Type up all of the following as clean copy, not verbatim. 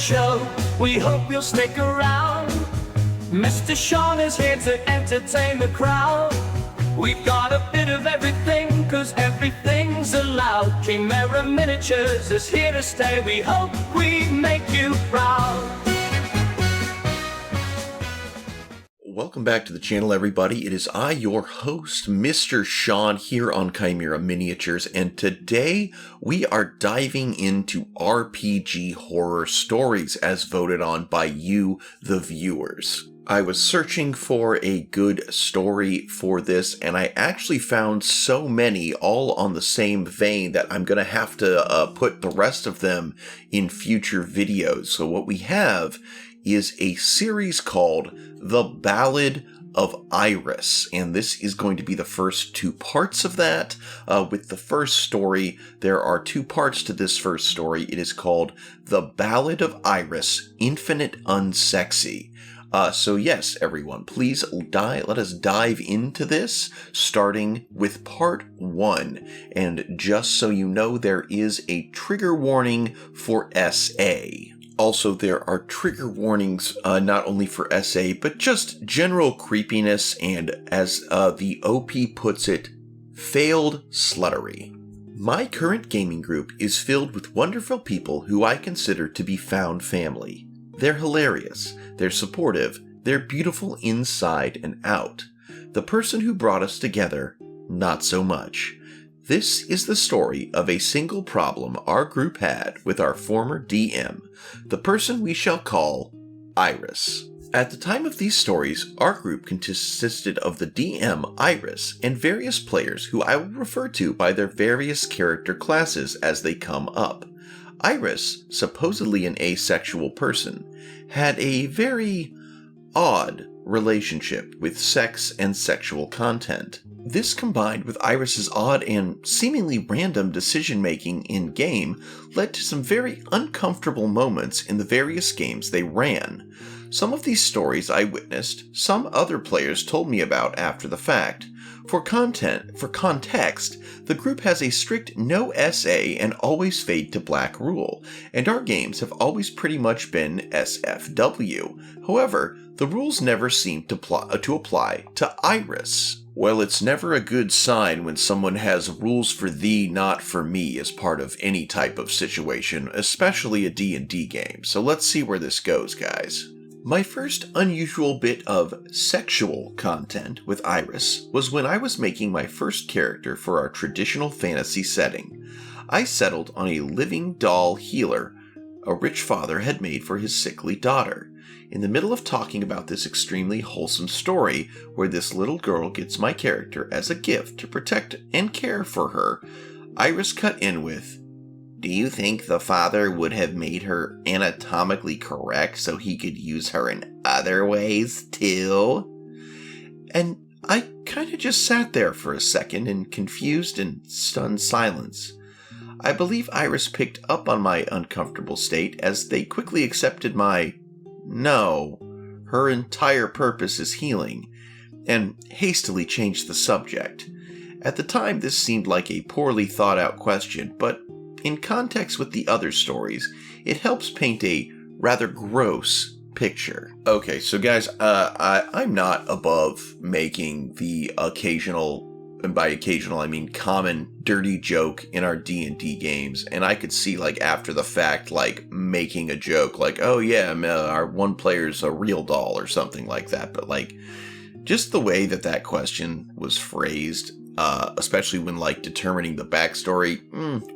show. We hope you'll stick around. Mr. Sean is here to entertain the crowd. We've got a bit of everything, cause everything's allowed. Chimera Miniatures is here to stay. We hope we make you proud. Welcome back to the channel, everybody. It is I, your host, Mr. Sean, here on Chimera Miniatures, and today we are diving into RPG horror stories as voted on by you, the viewers. I was searching for a good story for this, and I actually found so many all on the same vein that I'm going to have to put the rest of them in future videos. So what we have is a series called The Ballad of Iris, and this is going to be the first two parts of that. With the first story, there are two parts to this first story. It is called The Ballad of Iris, Infinite Unsexy. So yes, everyone, please let us dive into this, starting with part 1. And just so you know, there is a trigger warning for SA. Also, there are trigger warnings not only for SA, but just general creepiness and, as the OP puts it, failed sluttery. My current gaming group is filled with wonderful people who I consider to be found family. They're hilarious, they're supportive, they're beautiful inside and out. The person who brought us together, not so much. This is the story of a single problem our group had with our former DM, the person we shall call Iris. At the time of these stories, our group consisted of the DM, Iris, and various players who I will refer to by their various character classes as they come up. Iris, supposedly an asexual person, had a very odd relationship with sex and sexual content. This, combined with Iris's odd and seemingly random decision-making in-game, led to some very uncomfortable moments in the various games they ran. Some of these stories I witnessed, some other players told me about after the fact. For context, the group has a strict no SA and always fade to black rule, and our games have always pretty much been SFW. However, the rules never seem to apply to Iris. Well, it's never a good sign when someone has rules for thee, not for me as part of any type of situation, especially a D&D game. So let's see where this goes, guys. My first unusual bit of sexual content with Iris was when I was making my first character for our traditional fantasy setting. I settled on a living doll healer a rich father had made for his sickly daughter. In the middle of talking about this extremely wholesome story, where this little girl gets my character as a gift to protect and care for her, Iris cut in with, "Do you think the father would have made her anatomically correct so he could use her in other ways, too?" And I kinda just sat there for a second in confused and stunned silence. I believe Iris picked up on my uncomfortable state as they quickly accepted my, "No, her entire purpose is healing," and hastily changed the subject. At the time, this seemed like a poorly thought out question, but in context with the other stories, it helps paint a rather gross picture. Okay, so guys, I'm not above making the occasional, and by occasional I mean common, dirty joke in our D&D games, and I could see, like, after the fact, like, making a joke, like, oh yeah, our one player's a real doll or something like that, but, like, just the way that question was phrased, especially when, like, determining the backstory,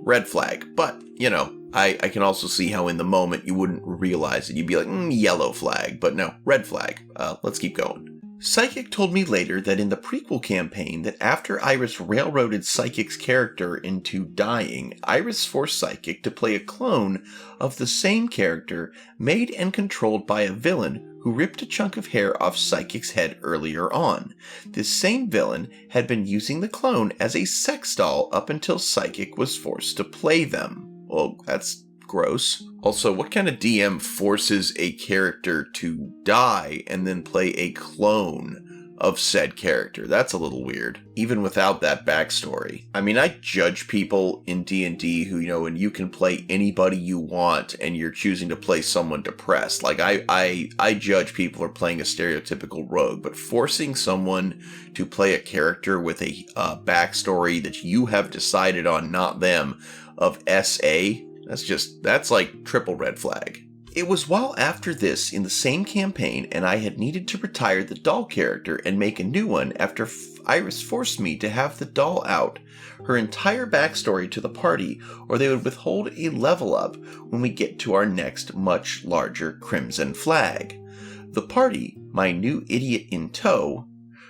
red flag. But, you know, I can also see how in the moment you wouldn't realize it. You'd be like, yellow flag, but no, red flag. Let's keep going. Psychic told me later that in the prequel campaign that after Iris railroaded Psychic's character into dying, Iris forced Psychic to play a clone of the same character made and controlled by a villain who ripped a chunk of hair off Psychic's head earlier on. This same villain had been using the clone as a sex doll up until Psychic was forced to play them. Well, that's gross. Also, what kind of DM forces a character to die and then play a clone of said character. That's a little weird, even without that backstory. I mean, I judge people in D&D who, and you can play anybody you want and you're choosing to play someone depressed. Like, I judge people for playing a stereotypical rogue, but forcing someone to play a character with a backstory that you have decided on, not them, of SA, that's like triple red flag. It was while after this in the same campaign and I had needed to retire the doll character and make a new one after Iris forced me to have the doll out her entire backstory to the party, or they would withhold a level up when we get to our next much larger Crimson Flag. The party, my new idiot in tow,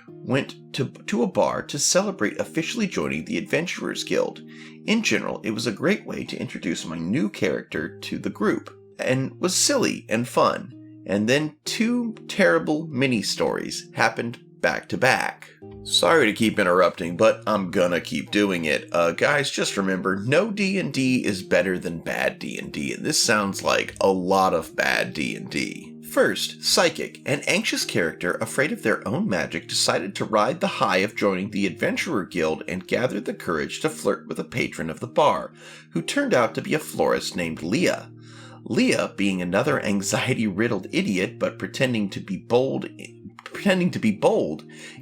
went to a bar to celebrate officially joining the Adventurers Guild. In general, it was a great way to introduce my new character to the group, and was silly and fun. And then 2 terrible mini-stories happened back to back. Sorry to keep interrupting, but I'm gonna keep doing it. Guys, just remember, no D&D is better than bad D&D, and this sounds like a lot of bad D&D. First, Psychic, an anxious character afraid of their own magic, decided to ride the high of joining the Adventurer Guild and gathered the courage to flirt with a patron of the bar, who turned out to be a florist named Leah. Leah, being another anxiety-riddled idiot but pretending to be bold,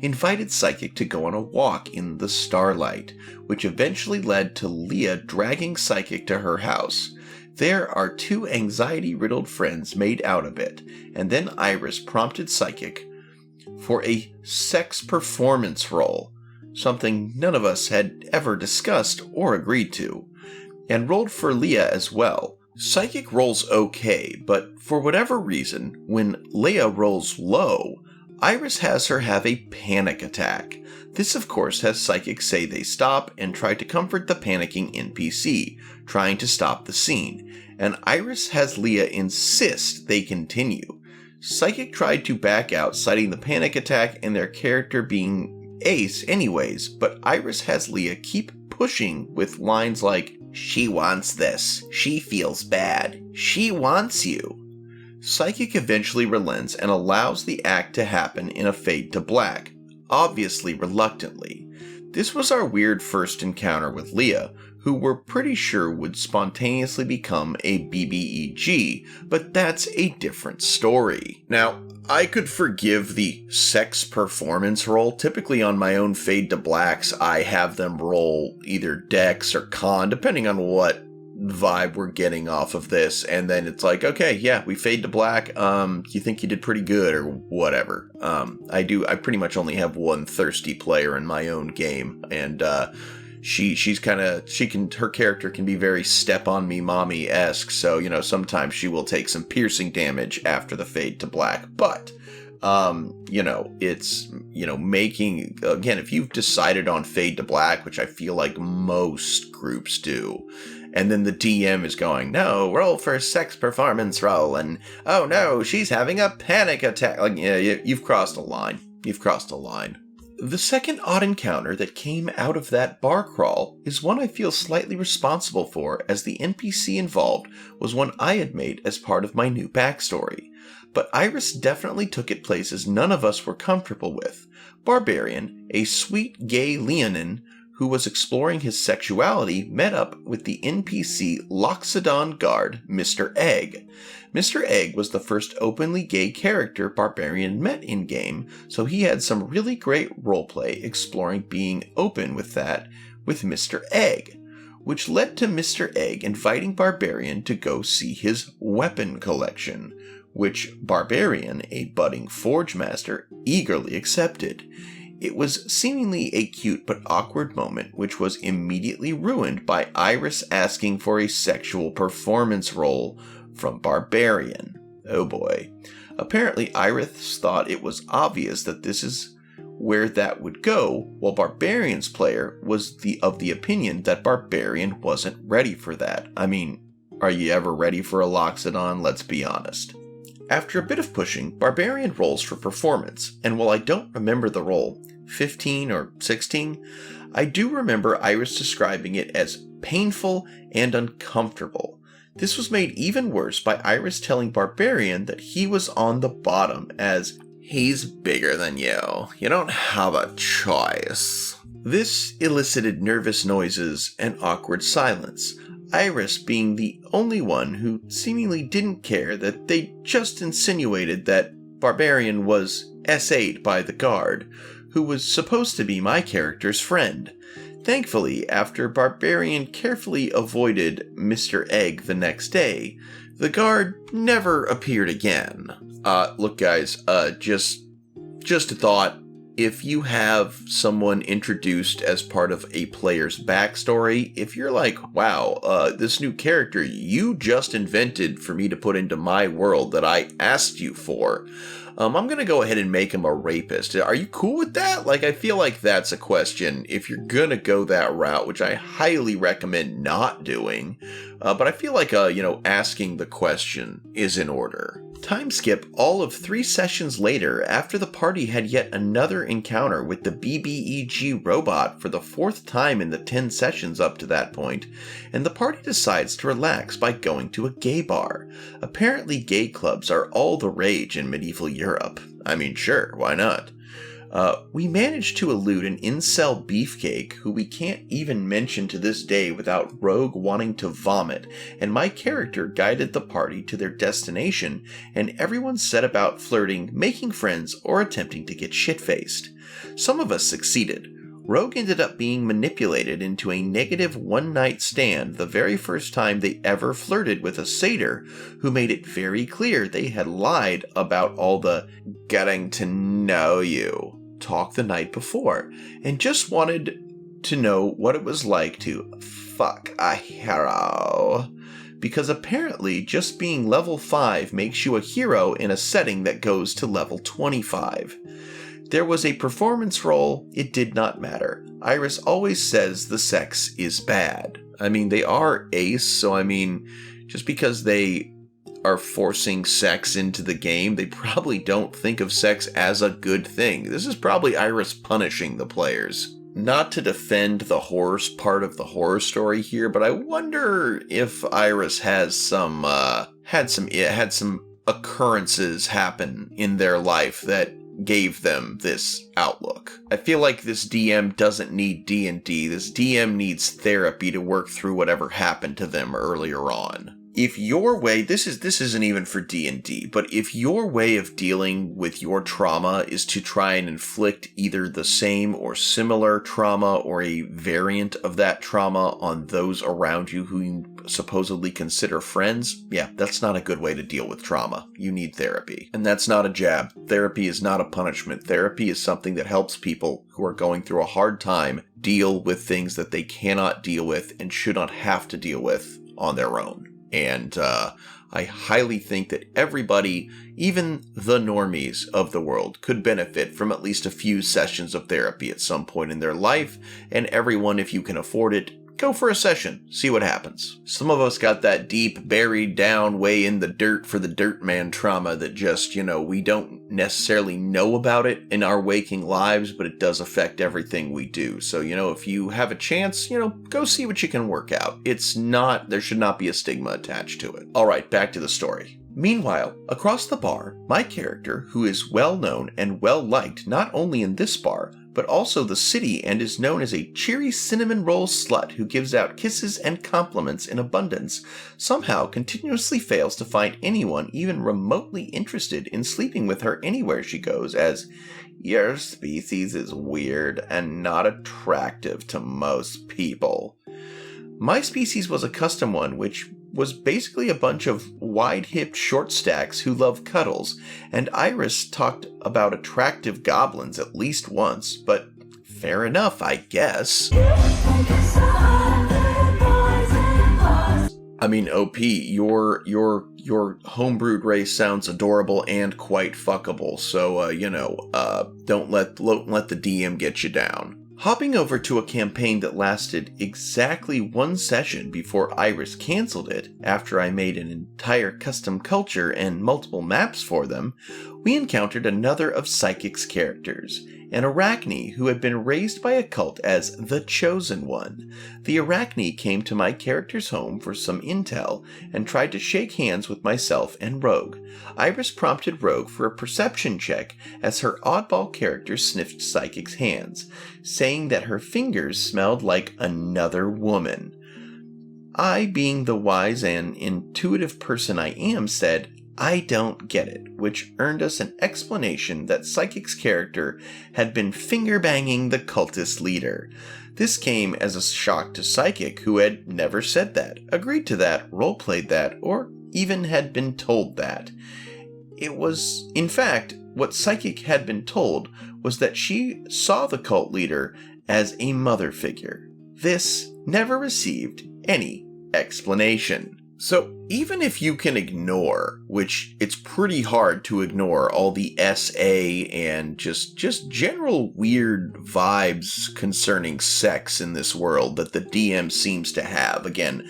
invited Psychic to go on a walk in the starlight, which eventually led to Leah dragging Psychic to her house. There, our 2 anxiety-riddled friends made out a bit, and then Iris prompted Psychic for a sex performance role, something none of us had ever discussed or agreed to, and rolled for Leah as well. Psychic rolls okay, but for whatever reason, when Leah rolls low, Iris has her have a panic attack. This, of course, has Psychic say they stop and try to comfort the panicking NPC, trying to stop the scene, and Iris has Leah insist they continue. Psychic tried to back out, citing the panic attack and their character being ace anyways, but Iris has Leah keep pushing with lines like, "She wants this, she feels bad, she wants you." Psychic eventually relents and allows the act to happen in a fade to black, obviously reluctantly. This was our weird first encounter with Leah, who we're pretty sure would spontaneously become a BBEG, but that's a different story. Now, I could forgive the sex performance roll. Typically on my own fade to blacks, I have them roll either dex or con, depending on what vibe we're getting off of this, and then it's like, okay, yeah, we fade to black, you think you did pretty good or whatever. I pretty much only have one thirsty player in my own game, and her character can be very step on me mommy-esque, so sometimes she will take some piercing damage after the fade to black, but it's making, again, if you've decided on fade to black, which I feel like most groups do, and then the DM is going, "No, roll for a sex performance roll," and, "Oh no, she's having a panic attack." Like, yeah, you've crossed a line. You've crossed a line. The second odd encounter that came out of that bar crawl is one I feel slightly responsible for, as the NPC involved was one I had made as part of my new backstory. But Iris definitely took it places none of us were comfortable with. Barbarian, a sweet gay Leonin who was exploring his sexuality, met up with the NPC Loxodon guard, Mr. Egg. Mr. Egg was the first openly gay character Barbarian met in-game, so he had some really great roleplay exploring being open with that with Mr. Egg, which led to Mr. Egg inviting Barbarian to go see his weapon collection, which Barbarian, a budding forge master, eagerly accepted. It was seemingly a cute but awkward moment, which was immediately ruined by Iris asking for a sexual performance role from Barbarian. Oh boy. Apparently Iris thought it was obvious that this is where that would go, while Barbarian's player was of the opinion that Barbarian wasn't ready for that. I mean, are you ever ready for a Loxodon? Let's be honest. After a bit of pushing, Barbarian rolls for performance, and while I don't remember the roll, 15 or 16, I do remember Iris describing it as painful and uncomfortable. This was made even worse by Iris telling Barbarian that he was on the bottom, as He's bigger than you. You don't have a choice. This elicited nervous noises and awkward silence, Iris being the only one who seemingly didn't care that they just insinuated that Barbarian was S8 by the guard, who was supposed to be my character's friend. Thankfully, after Barbarian carefully avoided Mr. Egg the next day, the guard never appeared again. Look guys, just a thought. If you have someone introduced as part of a player's backstory, if you're like, wow, this new character you just invented for me to put into my world that I asked you for, I'm going to go ahead and make him a rapist. Are you cool with that? Like, I feel like that's a question if you're going to go that route, which I highly recommend not doing. But I feel like, asking the question is in order. Time skip all of 3 sessions later after the party had yet another encounter with the BBEG robot for the 4th time in the 10 sessions up to that point, and the party decides to relax by going to a gay bar. Apparently gay clubs are all the rage in medieval Europe. I mean, sure, why not? We managed to elude an incel beefcake who we can't even mention to this day without Rogue wanting to vomit, and my character guided the party to their destination, and everyone set about flirting, making friends, or attempting to get shit-faced. Some of us succeeded. Rogue ended up being manipulated into a negative one-night stand the very first time they ever flirted with a satyr who made it very clear they had lied about all the getting to know you talk the night before, and just wanted to know what it was like to fuck a hero. Because apparently just being level 5 makes you a hero in a setting that goes to level 25. There was a performance roll, it did not matter. Iris always says the sex is bad. I mean, they are ace, so I mean, just because they are forcing sex into the game, they probably don't think of sex as a good thing. This is probably Iris punishing the players. Not to defend the horror part of the horror story here, but I wonder if Iris has had some occurrences happen in their life that gave them this outlook. I feel like this DM doesn't need D&D. This DM needs therapy to work through whatever happened to them earlier on. If your way, this isn't even for D&D, but if your way of dealing with your trauma is to try and inflict either the same or similar trauma or a variant of that trauma on those around you who you supposedly consider friends, yeah, that's not a good way to deal with trauma. You need therapy. And that's not a jab. Therapy is not a punishment. Therapy is something that helps people who are going through a hard time deal with things that they cannot deal with and should not have to deal with on their own. And I highly think that everybody, even the normies of the world, could benefit from at least a few sessions of therapy at some point in their life, and everyone, if you can afford it, go for a session, see what happens. Some of us got that deep, buried down, way in the dirt for the dirt man trauma that just, we don't necessarily know about it in our waking lives, but it does affect everything we do. So, if you have a chance, go see what you can work out. There should not be a stigma attached to it. All right, back to the story. Meanwhile, across the bar, my character, who is well known and well liked not only in this bar, but also the city, and is known as a cheery cinnamon roll slut who gives out kisses and compliments in abundance, somehow continuously fails to find anyone even remotely interested in sleeping with her anywhere she goes, as your species is weird and not attractive to most people. My species was a custom one, which was basically a bunch of wide-hipped short stacks who love cuddles, and Iris talked about attractive goblins at least once, but fair enough, I guess. I mean, OP, your homebrewed race sounds adorable and quite fuckable, so, don't let the DM get you down. Hopping over to a campaign that lasted exactly 1 session before Iris canceled it after I made an entire custom culture and multiple maps for them, we encountered another of Psychic's characters, an Arachne who had been raised by a cult as the Chosen One. The Arachne came to my character's home for some intel and tried to shake hands with myself and Rogue. Iris prompted Rogue for a perception check as her oddball character sniffed Psychic's hands, saying that her fingers smelled like another woman. I, being the wise and intuitive person I am, said, "I don't get it," which earned us an explanation that Psychic's character had been finger-banging the cultist leader. This came as a shock to Psychic, who had never said that, agreed to that, role-played that, or even had been told that. It was, in fact, what Psychic had been told was that she saw the cult leader as a mother figure. This never received any explanation. So even if you can ignore, which it's pretty hard to ignore, all the SA and just general weird vibes concerning sex in this world that the DM seems to have. Again,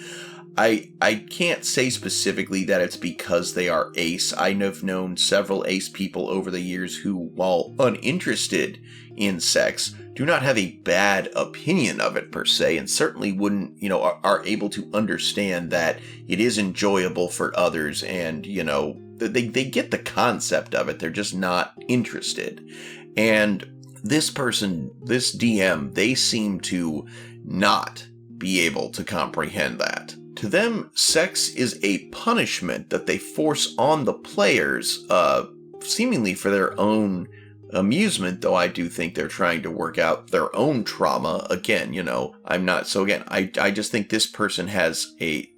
I can't say specifically that it's because they are ace. I have known several ace people over the years who, while uninterested in sex, do not have a bad opinion of it per se, and certainly wouldn't, are able to understand that it is enjoyable for others, and, they get the concept of it. They're just not interested. And this person, this DM, they seem to not be able to comprehend that. To them, sex is a punishment that they force on the players, seemingly for their own amusement, though I do think they're trying to work out their own trauma. Again, I'm not. So again, I just think this person has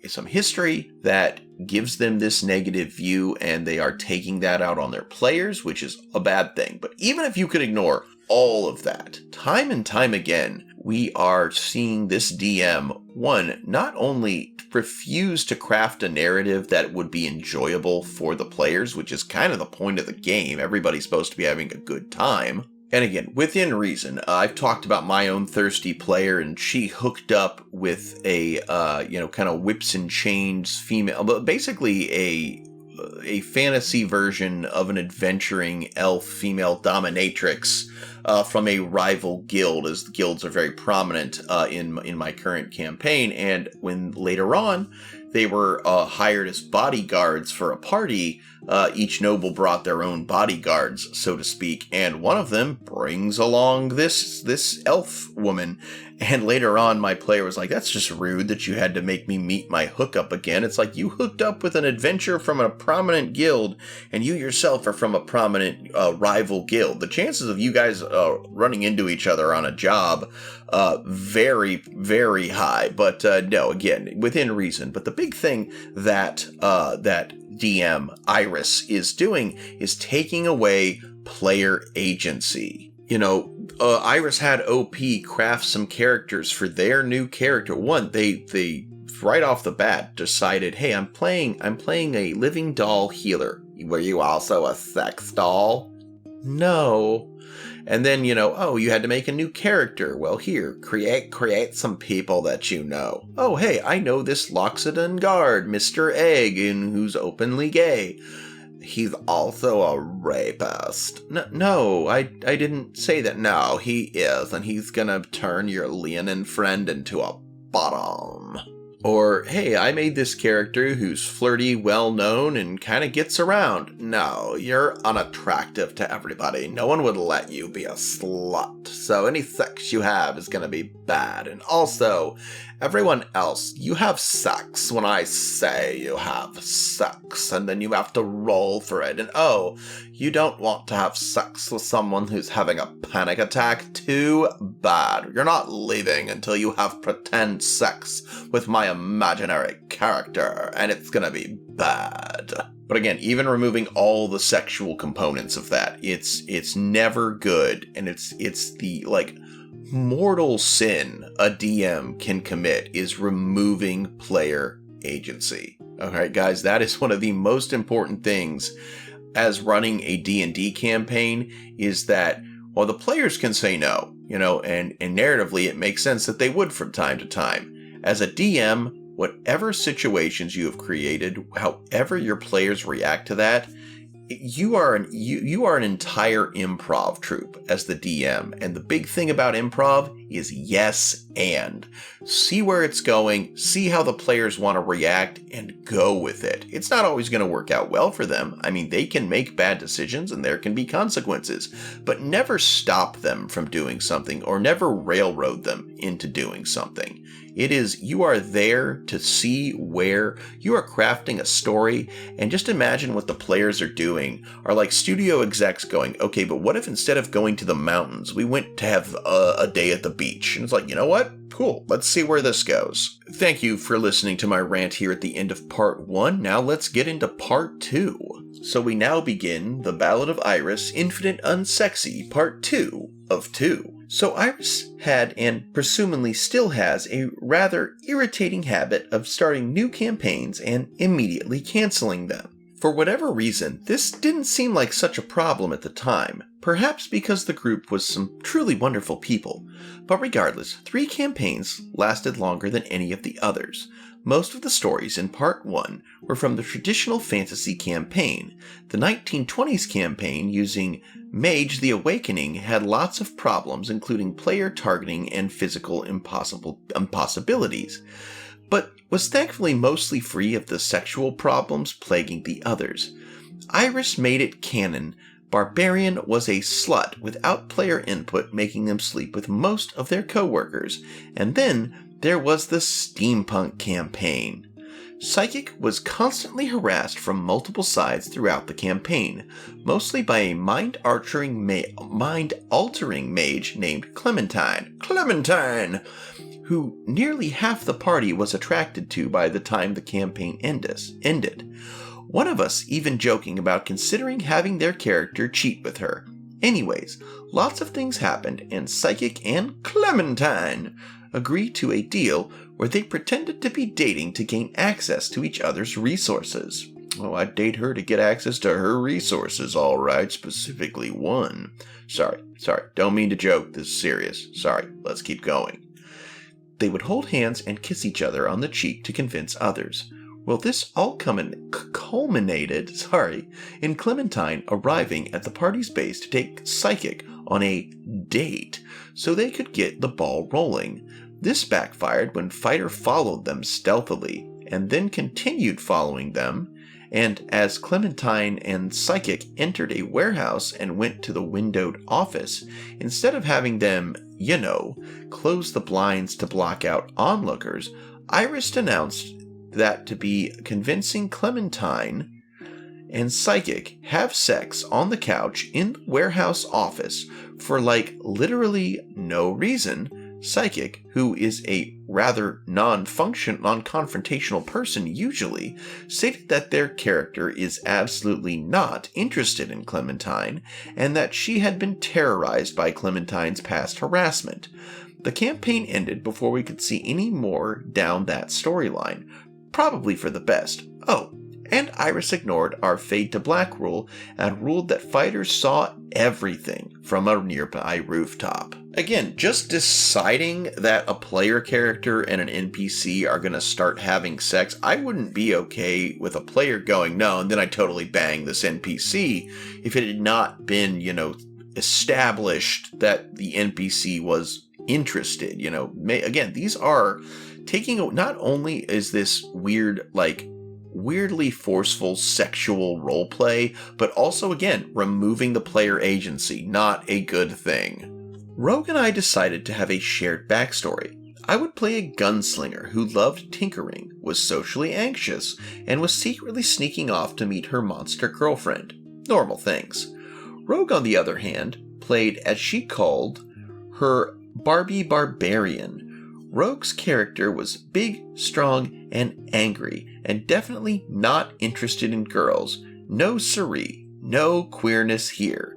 some history that gives them this negative view, and they are taking that out on their players, which is a bad thing. But even if you could ignore all of that, time and time again, we are seeing this DM, one, not only refuse to craft a narrative that would be enjoyable for the players, which is kind of the point of the game. Everybody's supposed to be having a good time. And again, within reason. I've talked about my own thirsty player, and she hooked up with a, kind of whips and chains female, but basically a fantasy version of an adventuring elf female dominatrix from a rival guild, as the guilds are very prominent in my current campaign. And when later on they were hired as bodyguards for a party, each noble brought their own bodyguards, so to speak, and one of them brings along this elf woman. And later on, my player was like, "That's just rude that you had to make me meet my hookup again." It's like, you hooked up with an adventurer from a prominent guild, and you yourself are from a prominent rival guild. The chances of you guys running into each other on a job, very, very high. But no, again, within reason. But the big thing that DM Iris is doing is taking away player agency. Iris had OP craft some characters for their new character. One, they right off the bat decided, "Hey, I'm playing a living doll healer. Were you also a sex doll?" No. And then, you had to make a new character. Well, here, create some people that you know. Oh, hey, I know this Loxodon guard, Mr. Egg, who's openly gay. He's also a rapist. No, I didn't say that. No, he is, and he's gonna turn your Leonin friend into a bottom. Or, hey, I made this character who's flirty, well-known, and kind of gets around. No, you're unattractive to everybody. No one would let you be a slut. So any sex you have is going to be bad. And also, everyone else, you have sex when I say you have sex, and then you have to roll for it. And oh, you don't want to have sex with someone who's having a panic attack? Too bad. You're not leaving until you have pretend sex with my imaginary character, and it's gonna be bad. But again, even removing all the sexual components of that, it's never good, and it's the mortal sin a DM can commit is removing player agency. Alright guys, that is one of the most important things as running a D&D campaign, is that while the players can say no, and narratively it makes sense that they would from time to time, as a DM, whatever situations you have created, however your players react to that, you are an entire improv troupe as the DM, and the big thing about improv is yes and. See where it's going, see how the players want to react, and go with it. It's not always going to work out well for them. I mean, they can make bad decisions and there can be consequences, but never stop them from doing something or never railroad them into doing something. It is, you are there to see where you are crafting a story, and just imagine what the players are doing are like studio execs going, okay, but what if instead of going to the mountains, we went to have a day at the beach? And it's like, you know what? Cool. Let's see where this goes. Thank you for listening to my rant here at the end of part 1. Now let's get into part 2. So we now begin the Ballad of Iris, Infinite Unsexy, part 2 of 2. So Iris had, and presumably still has, a rather irritating habit of starting new campaigns and immediately canceling them. For whatever reason, this didn't seem like such a problem at the time, perhaps because the group was some truly wonderful people. But regardless, 3 campaigns lasted longer than any of the others. Most of the stories in Part 1 were from the traditional fantasy campaign. The 1920s campaign, using Mage the Awakening, had lots of problems, including player targeting and physical impossibilities, but was thankfully mostly free of the sexual problems plaguing the others. Iris made it canon. Barbarian was a slut without player input, making them sleep with most of their co-workers. And then there was the steampunk campaign. Psychic was constantly harassed from multiple sides throughout the campaign, mostly by a mind-altering mage named Clementine, who nearly half the party was attracted to by the time the campaign ended. One of us even joking about considering having their character cheat with her. Anyways, lots of things happened, and Psychic and Clementine agreed to a deal where they pretended to be dating to gain access to each other's resources. Oh, I'd date her to get access to her resources, all right, specifically one. Sorry, don't mean to joke, this is serious. Sorry, let's keep going. They would hold hands and kiss each other on the cheek to convince others. Well, this all culminated in Clementine arriving at the party's base to take Psychic on a date so they could get the ball rolling. This backfired when Fighter followed them stealthily and then continued following them, and as Clementine and Psychic entered a warehouse and went to the windowed office, instead of having them, close the blinds to block out onlookers, Iris announced that to be convincing Clementine and Psychic have sex on the couch in the warehouse office for literally no reason. Psychic, who is a rather non-confrontational person usually, stated that their character is absolutely not interested in Clementine, and that she had been terrorized by Clementine's past harassment. The campaign ended before we could see any more down that storyline, probably for the best. Oh, and Iris ignored our fade to black rule and ruled that fighters saw everything from a nearby rooftop. Again, just deciding that a player character and an NPC are going to start having sex, I wouldn't be okay with a player going, no, and then I totally bang this NPC if it had not been, established that the NPC was interested. Again, these are taking, not only is this weird, weirdly forceful sexual roleplay, but also, again, removing the player agency, not a good thing. Rogue and I decided to have a shared backstory. I would play a gunslinger who loved tinkering, was socially anxious, and was secretly sneaking off to meet her monster girlfriend. Normal things. Rogue, on the other hand, played, as she called, her Barbie Barbarian. Rogue's character was big, strong, and angry, and definitely not interested in girls. No siree, no queerness here.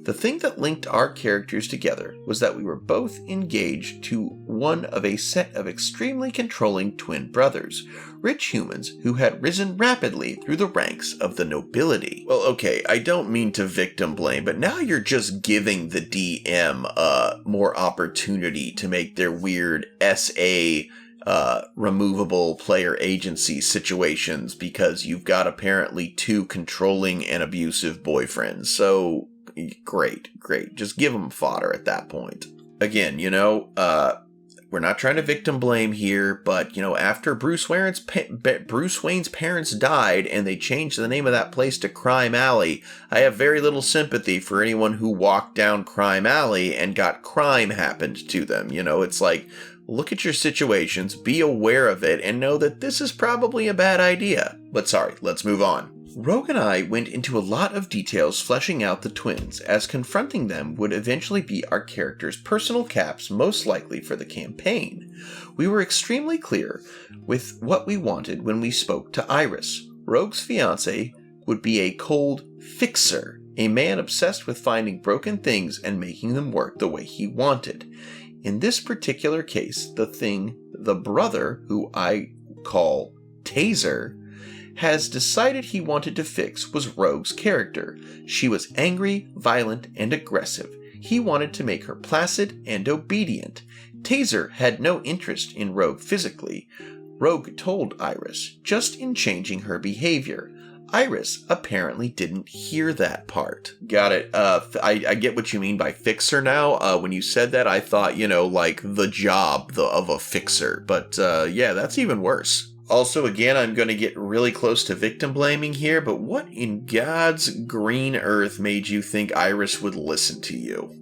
The thing that linked our characters together was that we were both engaged to one of a set of extremely controlling twin brothers, rich humans who had risen rapidly through the ranks of the nobility. Well, okay, I don't mean to victim blame, but now you're just giving the DM more opportunity to make their weird SA removable player agency situations because you've got apparently 2 controlling and abusive boyfriends. So, great. Just give them fodder at that point. Again, we're not trying to victim blame here, but, after Bruce Wayne's parents died and they changed the name of that place to Crime Alley, I have very little sympathy for anyone who walked down Crime Alley and got crime happened to them. It's like, look at your situations, be aware of it, and know that this is probably a bad idea. But sorry, let's move on. Rogue and I went into a lot of details fleshing out the twins, as confronting them would eventually be our characters' personal caps most likely for the campaign. We were extremely clear with what we wanted when we spoke to Iris. Rogue's fiancé would be a cold fixer, a man obsessed with finding broken things and making them work the way he wanted. In this particular case, the brother, who I call Taser, has decided he wanted to fix was Rogue's character. She was angry, violent, and aggressive. He wanted to make her placid and obedient. Taser had no interest in Rogue physically. Rogue told Iris, just in changing her behavior. Iris apparently didn't hear that part. Got it. I get what you mean by fixer now. When you said that, I thought, like the job of a fixer. But yeah, that's even worse. Also, again, I'm going to get really close to victim blaming here, but what in God's green earth made you think Iris would listen to you?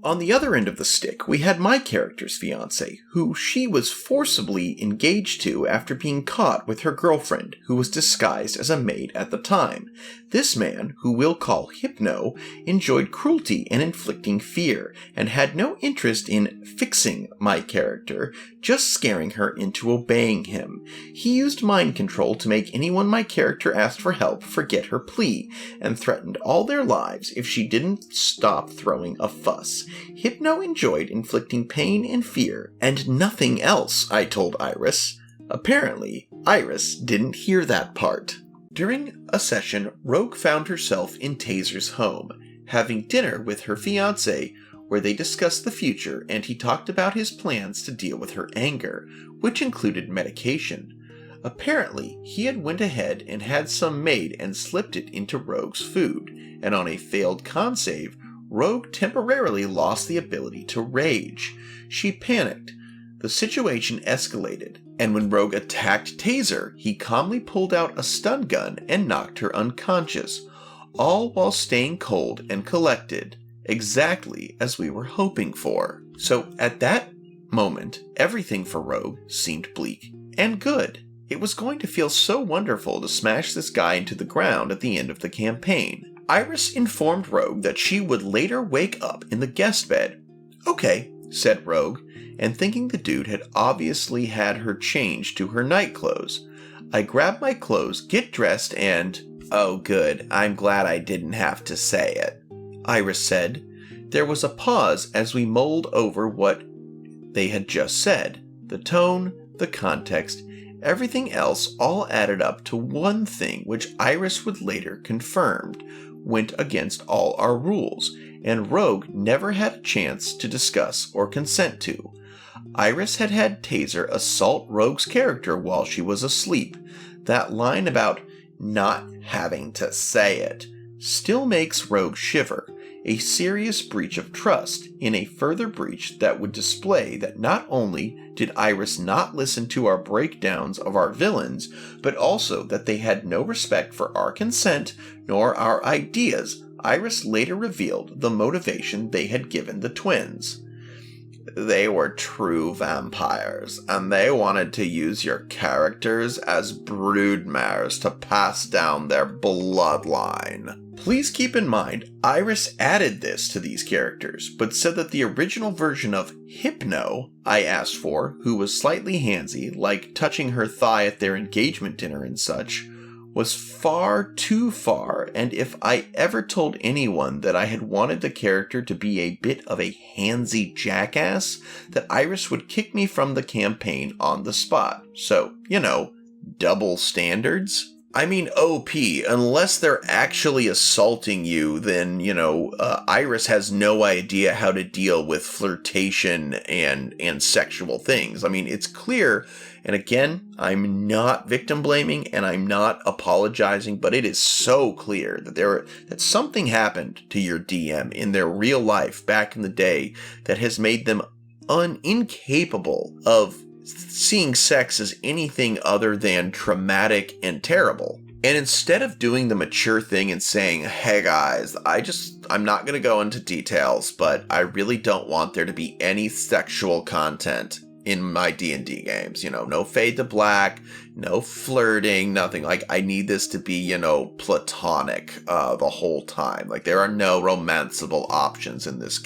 On the other end of the stick, we had my character's fiancé, who she was forcibly engaged to after being caught with her girlfriend, who was disguised as a maid at the time. This man, who we'll call Hypno, enjoyed cruelty and inflicting fear, and had no interest in fixing my character, just scaring her into obeying him. He used mind control to make anyone my character asked for help forget her plea, and threatened all their lives if she didn't stop throwing a fuss. Hypno enjoyed inflicting pain and fear, and nothing else, I told Iris. Apparently, Iris didn't hear that part. During a session, Rogue found herself in Taser's home, having dinner with her fiancé, where they discussed the future and he talked about his plans to deal with her anger, which included medication. Apparently, he had went ahead and had some made and slipped it into Rogue's food, and on a failed con save, Rogue temporarily lost the ability to rage. She panicked. The situation escalated, and when Rogue attacked Taser, he calmly pulled out a stun gun and knocked her unconscious, all while staying cold and collected, exactly as we were hoping for. So at that moment, everything for Rogue seemed bleak and good. It was going to feel so wonderful to smash this guy into the ground at the end of the campaign. Iris informed Rogue that she would later wake up in the guest bed. Okay, said Rogue, and thinking the dude had obviously had her change to her night clothes. I grab my clothes, get dressed, and... Oh good, I'm glad I didn't have to say it, Iris said. There was a pause as we mulled over what they had just said. The tone, the context, everything else all added up to one thing which Iris would later confirm went against all our rules, and Rogue never had a chance to discuss or consent to. Iris had had Taser assault Rogue's character while she was asleep. That line about not having to say it still makes Rogue shiver, a serious breach of trust, in a further breach that would display that not only did Iris not listen to our breakdowns of our villains, but also that they had no respect for our consent nor our ideas. Iris later revealed the motivation they had given the twins. They were true vampires, and they wanted to use your characters as broodmares to pass down their bloodline. Please keep in mind, Iris added this to these characters, but said that the original version of Hypno I asked for, who was slightly handsy, like touching her thigh at their engagement dinner and such, was far too far, and if I ever told anyone that I had wanted the character to be a bit of a handsy jackass, that Iris would kick me from the campaign on the spot. So, double standards. I mean, OP, unless they're actually assaulting you, then, Iris has no idea how to deal with flirtation and sexual things. I mean, it's clear, and again, I'm not victim blaming and I'm not apologizing, but it is so clear that something happened to your DM in their real life back in the day that has made them incapable of seeing sex as anything other than traumatic and terrible. And instead of doing the mature thing and saying, hey guys, I'm not going to go into details, but I really don't want there to be any sexual content in my D&D games. No fade to black, no flirting, nothing. Like, I need this to be, platonic the whole time. Like, there are no romanceable options in this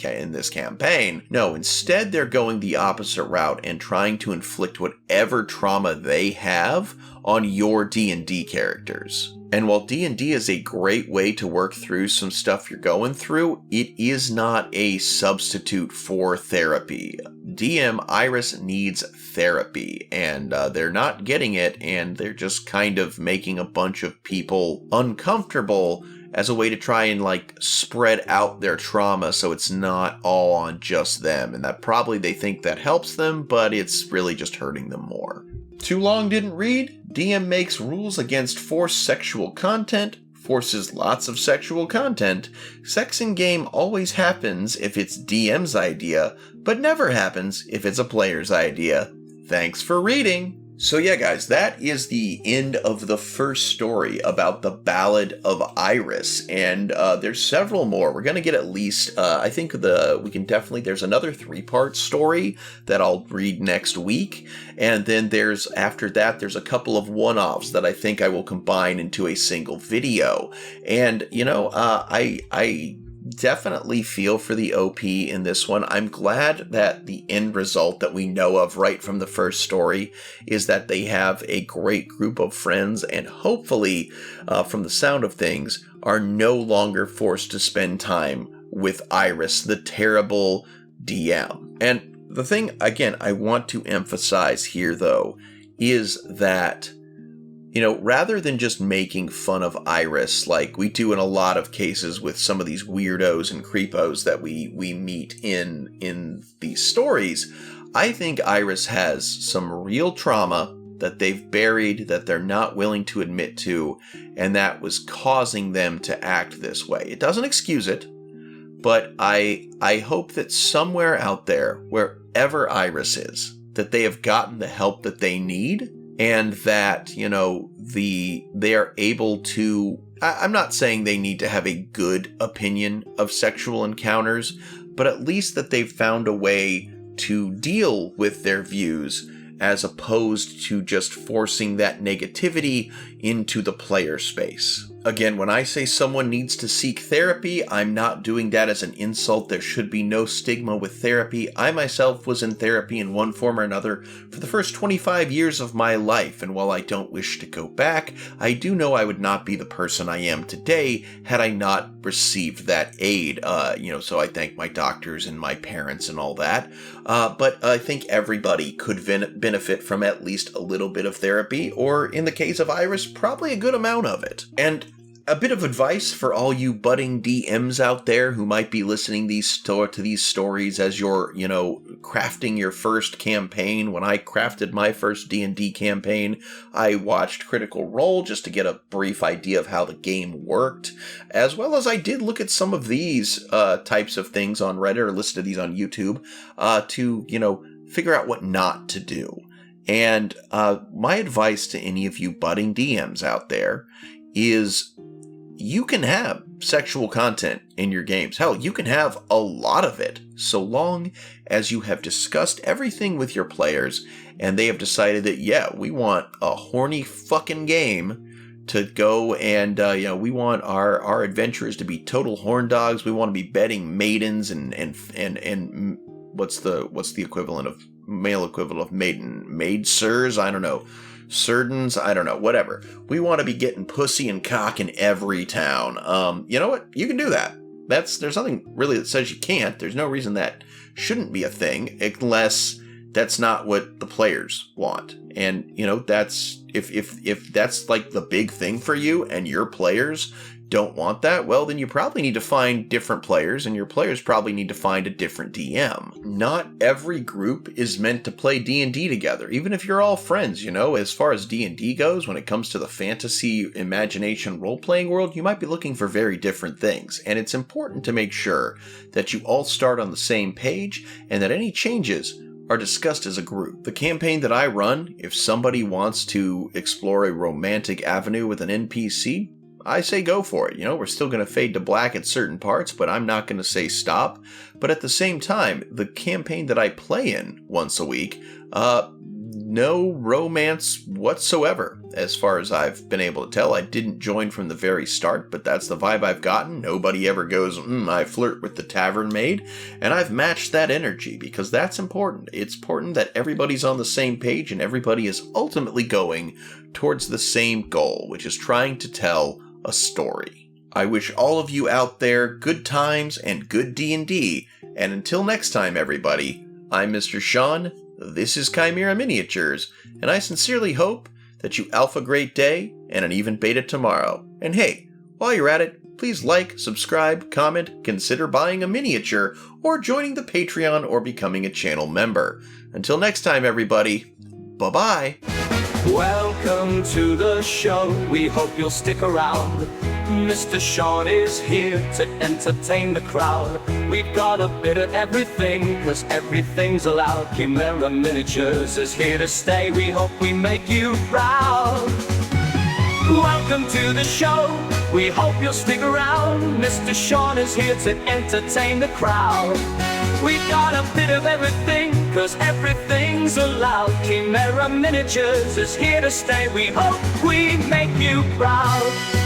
campaign. No, instead they're going the opposite route and trying to inflict whatever trauma they have on your D&D characters. And while D&D is a great way to work through some stuff you're going through, it is not a substitute for therapy. DM Iris needs therapy, and they're not getting it, and they're just kind of making a bunch of people uncomfortable as a way to try and spread out their trauma so it's not all on just them. And that probably they think that helps them, but it's really just hurting them more. Too long didn't read? DM makes rules against forced sexual content, forces lots of sexual content. Sex in game always happens if it's DM's idea, but never happens if it's a player's idea. Thanks for reading! So yeah, guys, that is the end of the first story about the Ballad of Iris, and there's several more. We're gonna get at least, I think there's another 3-part story that I'll read next week, and then after that, there's a couple of one-offs that I think I will combine into a single video. And, I definitely feel for the OP in this one. I'm glad that the end result that we know of right from the first story is that they have a great group of friends, and hopefully, from the sound of things, are no longer forced to spend time with Iris, the terrible DM. And the thing, again, I want to emphasize here, though, is that rather than just making fun of Iris like we do in a lot of cases with some of these weirdos and creepos that we meet in these stories, I think Iris has some real trauma that they've buried, that they're not willing to admit to, and that was causing them to act this way. It doesn't excuse it, but I hope that somewhere out there, wherever Iris is, that they have gotten the help that they need, and that, they are able to, I'm not saying they need to have a good opinion of sexual encounters, but at least that they've found a way to deal with their views as opposed to just forcing that negativity into the player space. Again, when I say someone needs to seek therapy, I'm not doing that as an insult. There should be no stigma with therapy. I myself was in therapy in one form or another for the first 25 years of my life, and while I don't wish to go back, I do know I would not be the person I am today had I not received that aid. So I thank my doctors and my parents and all that. But I think everybody could benefit from at least a little bit of therapy, or in the case of Iris, probably a good amount of it. And a bit of advice for all you budding DMs out there who might be listening to these stories as you're, crafting your first campaign. When I crafted my first D&D campaign, I watched Critical Role just to get a brief idea of how the game worked, as well as I did look at some of these types of things on Reddit or listen to these on YouTube to, figure out what not to do. And my advice to any of you budding DMs out there is you can have sexual content in your games. Hell, you can have a lot of it, so long as you have discussed everything with your players and they have decided that, yeah, we want a horny fucking game to go and, we want our adventurers to be total horn dogs. We want to be bedding maidens and what's the equivalent of male equivalent of maiden? Maid sirs? I don't know. Surdens, I don't know, whatever. We want to be getting pussy and cock in every town. You know what? You can do that. There's nothing really that says you can't. There's no reason that shouldn't be a thing, unless that's not what the players want. And, you know, that's, if that's like the big thing for you and your players don't want that, well, then you probably need to find different players, and your players probably need to find a different DM. Not every group is meant to play D&D together, even if you're all friends, you know. As far as D&D goes, when it comes to the fantasy imagination role-playing world, you might be looking for very different things, and it's important to make sure that you all start on the same page and that any changes are discussed as a group. The campaign that I run, if somebody wants to explore a romantic avenue with an NPC, I say go for it. You know, we're still going to fade to black at certain parts, but I'm not going to say stop. But at the same time, the campaign that I play in once a week, no romance whatsoever. As far as I've been able to tell, I didn't join from the very start, but that's the vibe I've gotten. Nobody ever goes, I flirt with the tavern maid, and I've matched that energy because that's important. It's important that everybody's on the same page and everybody is ultimately going towards the same goal, which is trying to tell a story. I wish all of you out there good times and good D&D, and until next time, everybody, I'm Mr. Sean, this is Chimera Miniatures, and I sincerely hope that you alpha great day and an even beta tomorrow. And hey, while you're at it, please like, subscribe, comment, consider buying a miniature, or joining the Patreon or becoming a channel member. Until next time, everybody, bye-bye. Welcome to the show, we hope you'll stick around. Mr. Sean is here to entertain the crowd. We've got a bit of everything, cause everything's allowed. Chimera Miniatures is here to stay, we hope we make you proud. Welcome to the show, we hope you'll stick around. Mr. Sean is here to entertain the crowd. We've got a bit of everything, cause everything's allowed. Chimera Miniatures is here to stay, we hope we make you proud.